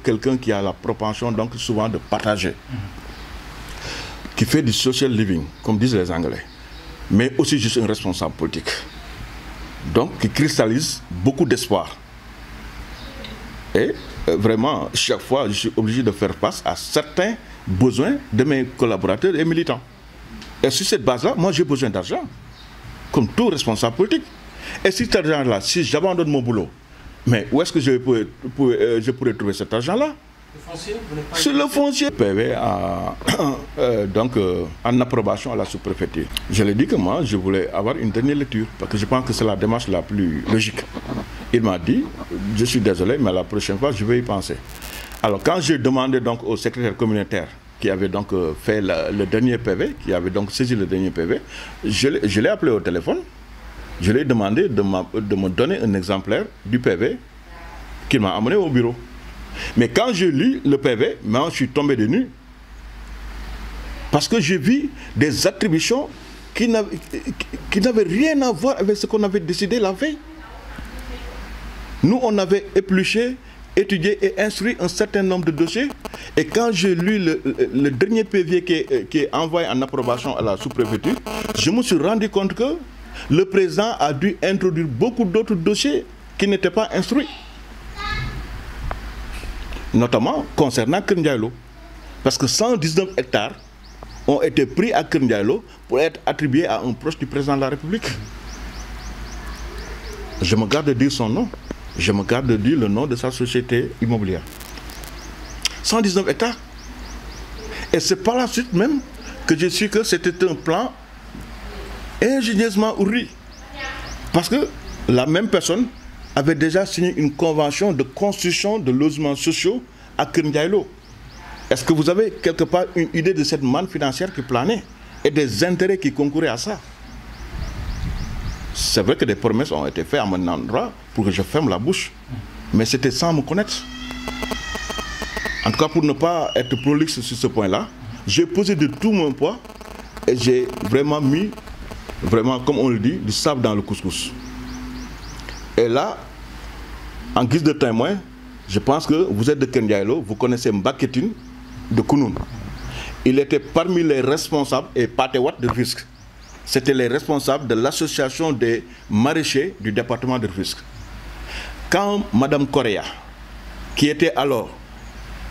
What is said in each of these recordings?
quelqu'un qui a la propension donc souvent de partager, qui fait du social living, comme disent les Anglais, mais aussi juste un responsable politique. Donc, qui cristallise beaucoup d'espoir. Et vraiment, chaque fois, je suis obligé de faire face à certains besoins de mes collaborateurs et militants. Et sur cette base-là, moi, j'ai besoin d'argent, comme tout responsable politique. Et si cet argent-là, si j'abandonne mon boulot, mais où est-ce que je pourrais trouver cet argent-là? Le foncier, sur le foncier. PV en approbation à la sous-préfecture. Je l'ai dit que moi, je voulais avoir une dernière lecture, parce que je pense que c'est la démarche la plus logique. Il m'a dit, je suis désolé, mais la prochaine fois, je vais y penser. Alors, quand j'ai demandé donc au secrétaire communautaire, qui avait donc fait le dernier PV, qui avait donc saisi le dernier PV, je l'ai appelé au téléphone, je lui ai demandé de me donner un exemplaire du PV qu'il m'a amené au bureau. Mais quand j'ai lu le PV, moi, je suis tombé de nu. Parce que j'ai vu des attributions qui n'avaient rien à voir avec ce qu'on avait décidé la veille. Nous, on avait épluché, étudié et instruit un certain nombre de dossiers. Et quand j'ai lu le dernier PV qui est envoyé en approbation à la sous-préfecture, je me suis rendu compte que le président a dû introduire beaucoup d'autres dossiers qui n'étaient pas instruits. Notamment concernant Keur Ndiaye Lo. Parce que 119 hectares ont été pris à Keur Ndiaye Lo pour être attribués à un proche du président de la République. Je me garde de dire son nom. Je me garde de dire le nom de sa société immobilière. 119 hectares. Et c'est par la suite même que j'ai su que c'était un plan ingénieusement ourri. Parce que la même personne avait déjà signé une convention de construction de logements sociaux à Keur Ndiaye Lo. Est-ce que vous avez quelque part une idée de cette manne financière qui planait et des intérêts qui concouraient à ça? C'est vrai que des promesses ont été faites à mon endroit pour que je ferme la bouche, mais c'était sans me connaître. En tout cas, pour ne pas être prolixe sur ce point-là, j'ai posé de tout mon poids et j'ai vraiment mis, comme on le dit, du sable dans le couscous. Et là, en guise de témoin, je pense que vous êtes de Keur Ndiaye Lo, vous connaissez Mbaketine de Kounoune. Il était parmi les responsables, et Patewat de Rufisque. C'était les responsables de l'association des maraîchers du département de Rufisque. Quand Mme Correa, qui était alors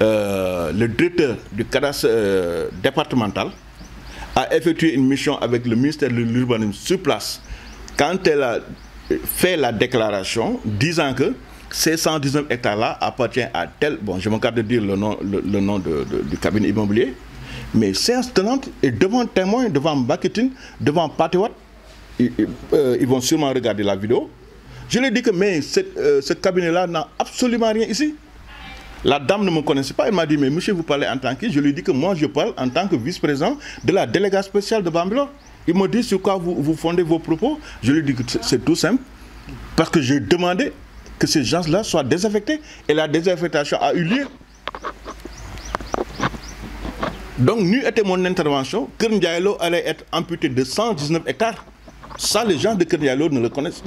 le directeur du cadastre départemental, a effectué une mission avec le ministère de l'Urbanisme sur place, quand elle a fait la déclaration disant que ces 119 hectares-là appartiennent à tel, bon, je me garde de dire le nom du cabinet immobilier, mais séance tenante et devant témoin, devant Mbaketine, devant Patewat, ils vont sûrement regarder la vidéo. Je lui ai dit que mais ce cabinet-là n'a absolument rien ici. La dame ne me connaissait pas, elle m'a dit, mais monsieur, vous parlez en tant que... Je lui ai dit que moi, je parle en tant que vice-président de la délégation spéciale de Bambilor. Il me dit sur quoi vous fondez vos propos. Je lui ai dit que c'est tout simple, parce que j'ai demandé que ces gens-là soient désaffectés, et la désaffectation a eu lieu. Donc, n'eût été mon intervention, Keur Ndiaye Lo allait être amputé de 119 hectares. Ça, les gens de Keur Ndiaye Lo ne le connaissent pas.